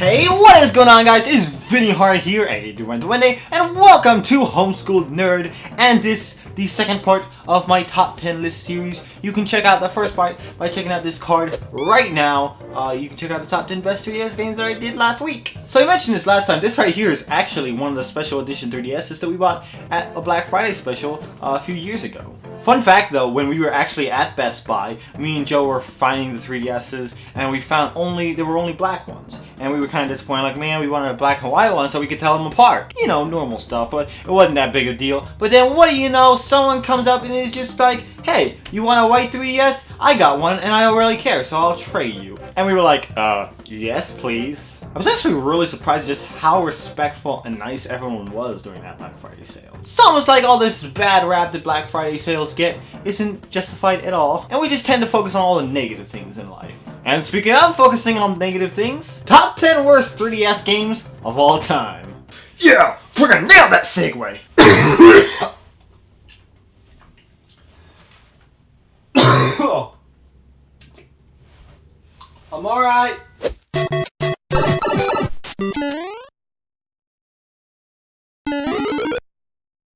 Hey, what is going on, guys? It's Vinny Hart here, Wednesday, and welcome to Homeschooled Nerd. And this, the second part of my top 10 list series. You can check out the first part by checking out this card right now. You can check out the top 10 best 3DS games that I did last week. So I mentioned this last time. This right here is actually one of the special edition 3DSs that we bought at a Black Friday special a few years ago. Fun fact though, when we were actually at Best Buy, me and Joe were finding the 3DSs, and we found there were only black ones. And we were kind of disappointed, like, man, we wanted a black and white one so we could tell them apart. You know, normal stuff, but it wasn't that big a deal. But then, what do you know, someone comes up and is just like, hey, you want a white 3DS? I got one, and I don't really care, so I'll trade you. And we were like, yes, please. I was actually really surprised just how respectful and nice everyone was during that Black Friday sale. It's almost like all this bad rap that Black Friday sales get isn't justified at all, and we just tend to focus on all the negative things in life. And speaking of focusing on negative things, top 10 worst 3DS games of all time. Yeah, we're gonna nail that segue. I'm alright.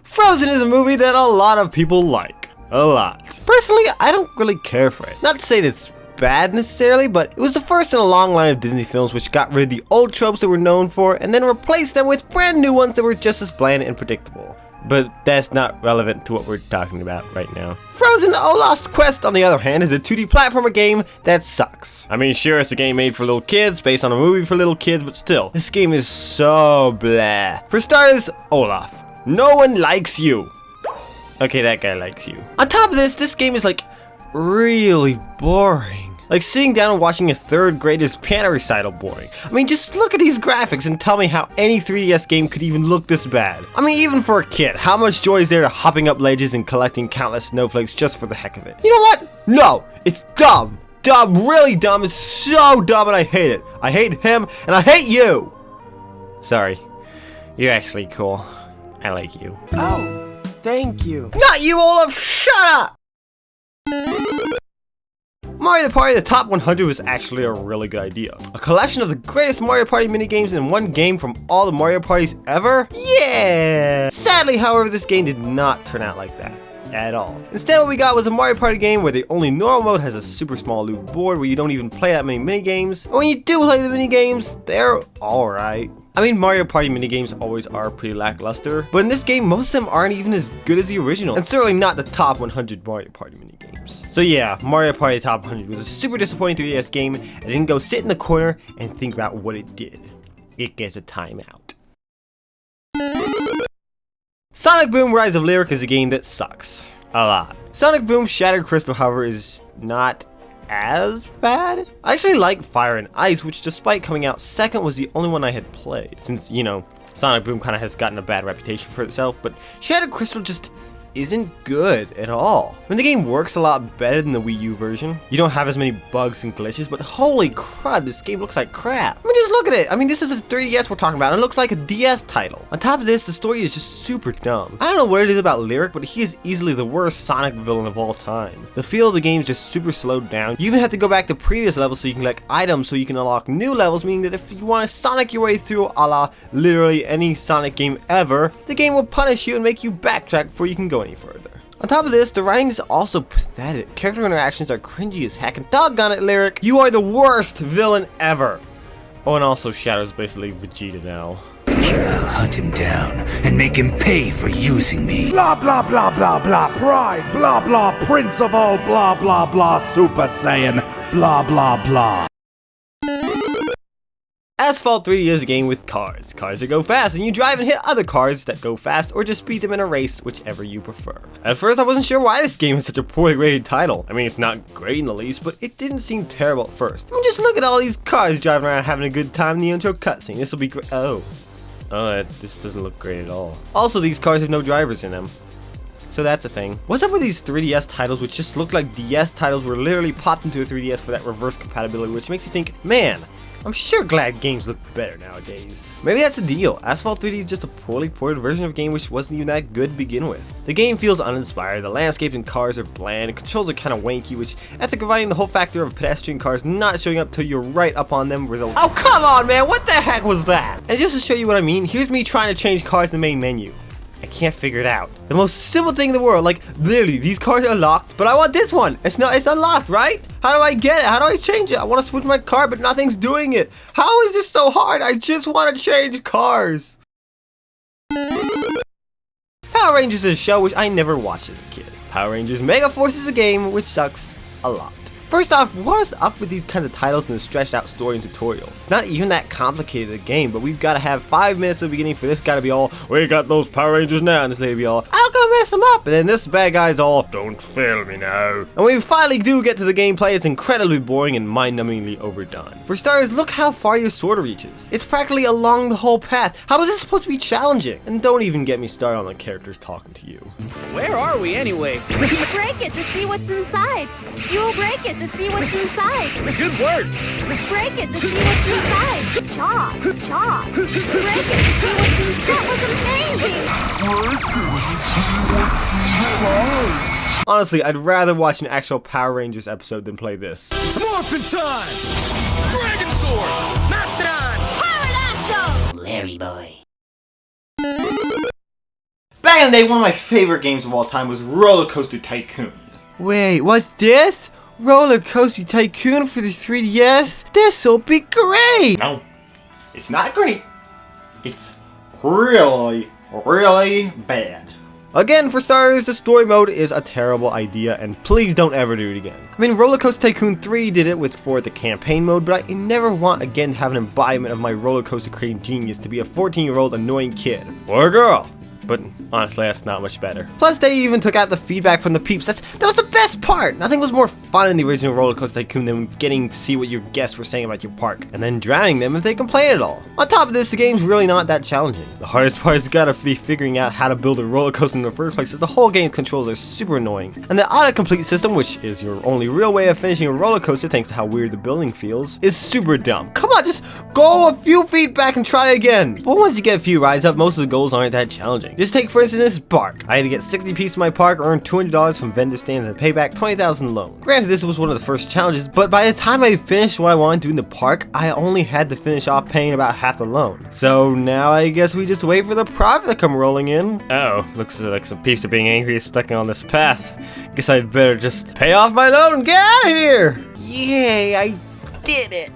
Frozen is a movie that a lot of people like. A lot. Personally, I don't really care for it. Not to say that it's bad necessarily, but it was the first in a long line of Disney films which got rid of the old tropes that we're known for and then replaced them with brand new ones that were just as bland and predictable. But that's not relevant to what we're talking about right now. Frozen Olaf's Quest, on the other hand, is a 2D platformer game that sucks. I mean, sure, it's a game made for little kids, based on a movie for little kids, but still, this game is so blah. For starters, Olaf. No one likes you. Okay, that guy likes you. On top of this, this game is like really boring. Like sitting down and watching a third grader's piano recital boring. I mean, just look at these graphics and tell me how any 3DS game could even look this bad. I mean, even for a kid, how much joy is there to hopping up ledges and collecting countless snowflakes just for the heck of it? You know what? No, it's dumb. Dumb, really dumb. It's so dumb and I hate it. I hate him and I hate you. Sorry, you're actually cool. I like you. Oh, thank you. Not you, Olaf! Shut up! Mario Party the Top 100 was actually a really good idea. A collection of the greatest Mario Party minigames in one game from all the Mario Parties ever? Yeah! Sadly, however, this game did not turn out like that at all. Instead, what we got was a Mario Party game where the only normal mode has a super small loot board where you don't even play that many minigames. And when you do play the minigames, they're alright. I mean, Mario Party minigames always are pretty lackluster, but in this game, most of them aren't even as good as the original, and certainly not the top 100 Mario Party minigames. So yeah, Mario Party Top 100 was a super disappointing 3DS game, and didn't go sit in the corner and think about what it did. It gets a timeout. Sonic Boom Rise of Lyric is a game that sucks. A lot. Sonic Boom Shattered Crystal, however, is not as bad. I actually like Fire and Ice, which despite coming out second was the only one I had played, since, you know, Sonic Boom kind of has gotten a bad reputation for itself, but Shattered Crystal just isn't good at all. I mean, the game works a lot better than the Wii U version. You don't have as many bugs and glitches, but holy crud, this game looks like crap. I mean, just look at it. I mean, this is a 3DS we're talking about, and it looks like a DS title. On top of this, the story is just super dumb. I don't know what it is about Lyric, but he is easily the worst Sonic villain of all time. The feel of the game is just super slowed down. You even have to go back to previous levels so you can collect items so you can unlock new levels, meaning that if you want to Sonic your way through a la literally any Sonic game ever, the game will punish you and make you backtrack before you can go any further. On top of this, the writing is also pathetic. Character interactions are cringy as heck, and doggone it, Lyric, you are the worst villain ever. Oh, and also Shadow's basically Vegeta now. I'll hunt him down and make him pay for using me. Blah blah blah blah blah pride, blah blah prince of all, blah blah blah Super Saiyan, blah blah blah. Asphalt 3D is a game with cars. Cars that go fast, and you drive and hit other cars that go fast, or just beat them in a race, whichever you prefer. At first, I wasn't sure why this game is such a poorly rated title. I mean, it's not great in the least, but it didn't seem terrible at first. I mean, just look at all these cars driving around having a good time in the intro cutscene. This will be great. Oh, this doesn't look great at all. Also, these cars have no drivers in them. So that's a thing. What's up with these 3DS titles which just look like DS titles were literally popped into a 3DS for that reverse compatibility, which makes you think, man, I'm sure glad games look better nowadays. Maybe that's the deal. Asphalt 3D is just a poorly ported version of a game which wasn't even that good to begin with. The game feels uninspired, the landscape and cars are bland, and controls are kind of wanky, which after combining the whole factor of pedestrian cars not showing up till you're right up on them results. Oh come on man, what the heck was that? And just to show you what I mean, here's me trying to change cars in the main menu. I can't figure it out. The most simple thing in the world, like literally these cars are locked, but I want this one. It's unlocked, right? How do I get it? How do I change it? I want to switch my car, but nothing's doing it. How is this so hard? I just want to change cars. Power Rangers is a show which I never watched as a kid. Power Rangers Megaforce is a game which sucks a lot. First off, what is up with these kinds of titles and the stretched out story and tutorial? It's not even that complicated a game, but we've got to have 5 minutes at the beginning for this guy to be all, we got those Power Rangers now, and this lady be all, I'll go mess them up, and then this bad guy's all, don't fail me now. And when we finally do get to the gameplay, it's incredibly boring and mind-numbingly overdone. For starters, look how far your sword reaches. It's practically along the whole path. How is this supposed to be challenging? And don't even get me started on the characters talking to you. Where are we anyway? Break it to see what's inside. You'll break it to see what's inside. Good work. Break it to see what's inside. Chop, chop. Break it to see what's inside. That was amazing. Honestly, I'd rather watch an actual Power Rangers episode than play this. It's morphin' time! Dragon Sword! Mastodon! Pterodactyl! Larry boy. Back in the day, one of my favorite games of all time was Roller Coaster Tycoon. Wait, what's this? Roller Coaster Tycoon for the 3DS? This'll be great! No, it's not great. It's really, really bad. Again, for starters, the story mode is a terrible idea, and please don't ever do it again. I mean, Roller Coaster Tycoon 3 did it for the campaign mode, but I never want again to have an embodiment of my roller coaster creating genius to be a 14-year-old annoying kid. Or a girl. But honestly, that's not much better. Plus, they even took out the feedback from the peeps. That was the best part! Nothing was more fun in the original Roller Coaster Tycoon than getting to see what your guests were saying about your park, and then drowning them if they complain at all. On top of this, the game's really not that challenging. The hardest part has gotta be figuring out how to build a roller coaster in the first place, as the whole game's controls are super annoying. And the autocomplete system, which is your only real way of finishing a roller coaster thanks to how weird the building feels, is super dumb. Come on, just go a few feet back and try again! But once you get a few rides up, most of the goals aren't that challenging. Just take, for instance, this park. I had to get 60 pieces of my park, earn $200 from vendor stands, and pay back $20,000 loan. Granted, this was one of the first challenges, but by the time I finished what I wanted to do in the park, I only had to finish off paying about half the loan. So now I guess we just wait for the profit to come rolling in. Oh, looks like some peeps are being angry and stuck on this path. Guess I'd better just pay off my loan and get out of here! Yay, I did it!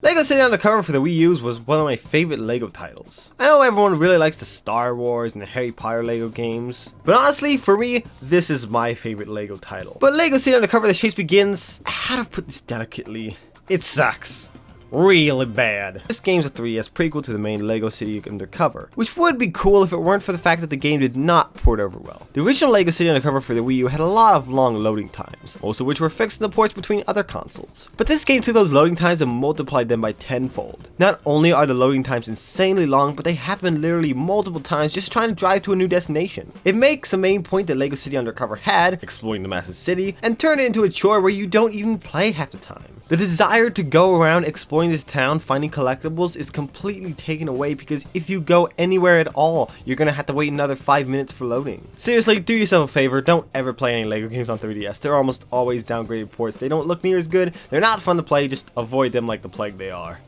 LEGO City Undercover for the Wii U was one of my favorite LEGO titles. I know everyone really likes the Star Wars and the Harry Potter LEGO games, but honestly, for me, this is my favorite LEGO title. But LEGO City Undercover The Chase Begins, how to put this delicately, it sucks. Really bad. This game's a 3DS prequel to the main LEGO City Undercover, which would be cool if it weren't for the fact that the game did not port over well. The original LEGO City Undercover for the Wii U had a lot of long loading times, most of which were fixed in the ports between other consoles. But this game took those loading times and multiplied them by tenfold. Not only are the loading times insanely long, but they happen literally multiple times just trying to drive to a new destination. It makes the main point that LEGO City Undercover had, exploring the massive city, and turned it into a chore where you don't even play half the time. The desire to go around exploring this town finding collectibles is completely taken away because if you go anywhere at all, you're gonna have to wait another 5 minutes for loading. Seriously, do yourself a favor, don't ever play any LEGO games on 3DS. They're almost always downgraded ports. They don't look near as good, they're not fun to play, just avoid them like the plague they are.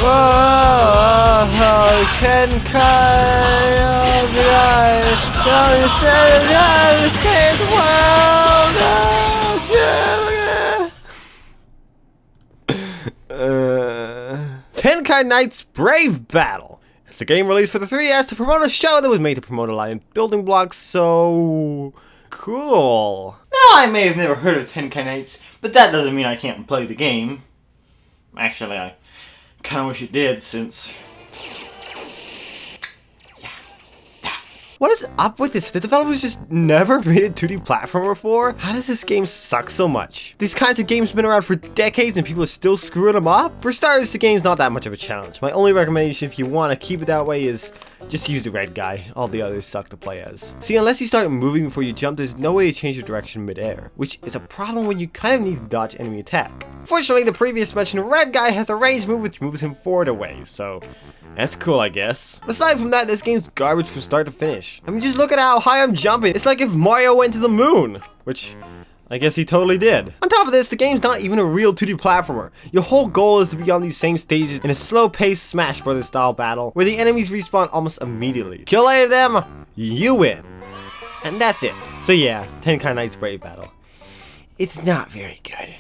Whoa, Tenkai of the ice, you said it, save the world, Tenkai Knight's Brave Battle. It's a game released for the 3DS to promote a show that was made to promote a line of building blocks, so cool. Now, I may have never heard of Tenkai Knights, but that doesn't mean I can't play the game. Actually, I kind of wish it did, since... What is up with this? The developers just never made a 2D platformer before? How does this game suck so much? These kinds of games have been around for decades and people are still screwing them up? For starters, the game's not that much of a challenge. My only recommendation if you want to keep it that way is Just use the red guy, all the others suck to play as. See, unless you start moving before you jump, there's no way to change your direction mid-air, which is a problem when you kind of need to dodge enemy attack. Fortunately, the previous mentioned red guy has a range move which moves him forward a ways, so that's cool, I guess. Aside from that, this game's garbage from start to finish. I mean, just look at how high I'm jumping. It's like if Mario went to the moon, which I guess he totally did. On top of this, the game's not even a real 2D platformer. Your whole goal is to be on these same stages in a slow-paced Smash Brothers style battle, where the enemies respawn almost immediately. Kill 8 of them, you win. And that's it. So yeah, Tenkai Knight's Brave Battle. It's not very good.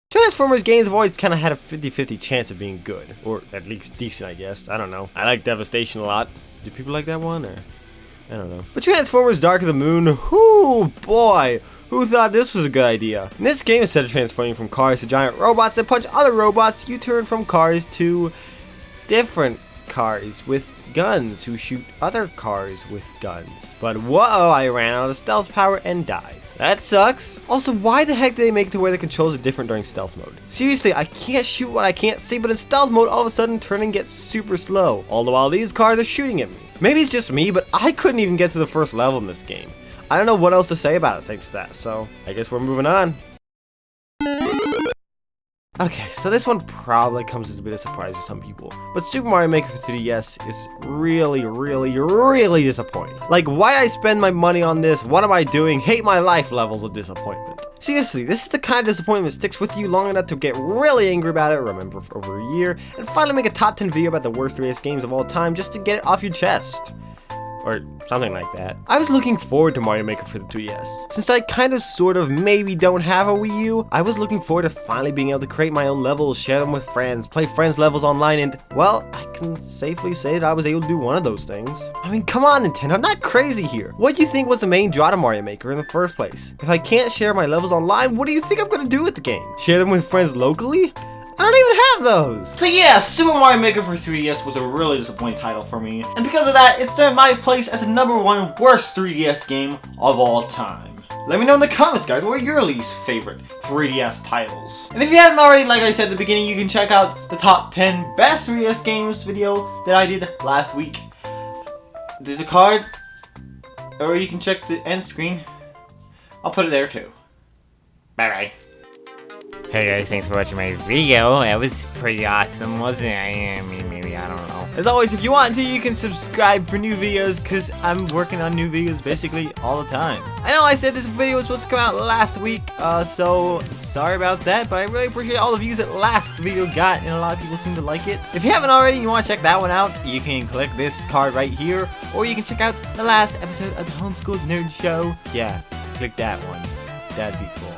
Transformers games have always kind of had a 50-50 chance of being good, or at least decent, I guess. I don't know. I like Devastation a lot. Do people like that one, or? I don't know. But Transformers Dark of the Moon, whoo boy, who thought this was a good idea? In this game, instead of transforming from cars to giant robots that punch other robots, you turn from cars to different cars with guns who shoot other cars with guns. But whoa, I ran out of stealth power and died. That sucks. Also, why the heck did they make it to where the controls are different during stealth mode? Seriously, I can't shoot what I can't see, but in stealth mode, all of a sudden, turning gets super slow. All the while these cars are shooting at me. Maybe it's just me, but I couldn't even get to the first level in this game. I don't know what else to say about it thanks to that, so I guess we're moving on. Okay, so this one probably comes as a bit of a surprise to some people, but Super Mario Maker for 3DS is really disappointing. Like, why did I spend my money on this? What am I doing? Hate my life levels of disappointment. Seriously, this is the kind of disappointment that sticks with you long enough to get really angry about it, remember for over a year, and finally make a top 10 video about the worst 3DS games of all time just to get it off your chest. Or something like that. I was looking forward to Mario Maker for the 3DS. Since I kind of sort of maybe don't have a Wii U, I was looking forward to finally being able to create my own levels, share them with friends, play friends levels online, and well, I can safely say that I was able to do one of those things. I mean, come on Nintendo, I'm not crazy here. What do you think was the main draw to Mario Maker in the first place? If I can't share my levels online, what do you think I'm gonna do with the game? Share them with friends locally? I don't even have those! So yeah, Super Mario Maker for 3DS was a really disappointing title for me, and because of that, it's earned my place as the #1 worst 3DS game of all time. Let me know in the comments, guys, what are your least favorite 3DS titles? And if you haven't already, like I said at the beginning, you can check out the top 10 best 3DS games video that I did last week. There's a card, or you can check the end screen. I'll put it there too. Bye bye. Hey guys, thanks for watching my video. That was pretty awesome, wasn't it? I mean, maybe, I don't know. As always, if you want to, you can subscribe for new videos, because I'm working on new videos basically all the time. I know I said this video was supposed to come out last week, so sorry about that, but I really appreciate all the views that last video got, and a lot of people seem to like it. If you haven't already and you want to check that one out, you can click this card right here, or you can check out the last episode of the Homeschooled Nerd Show. Yeah, click that one. That'd be cool.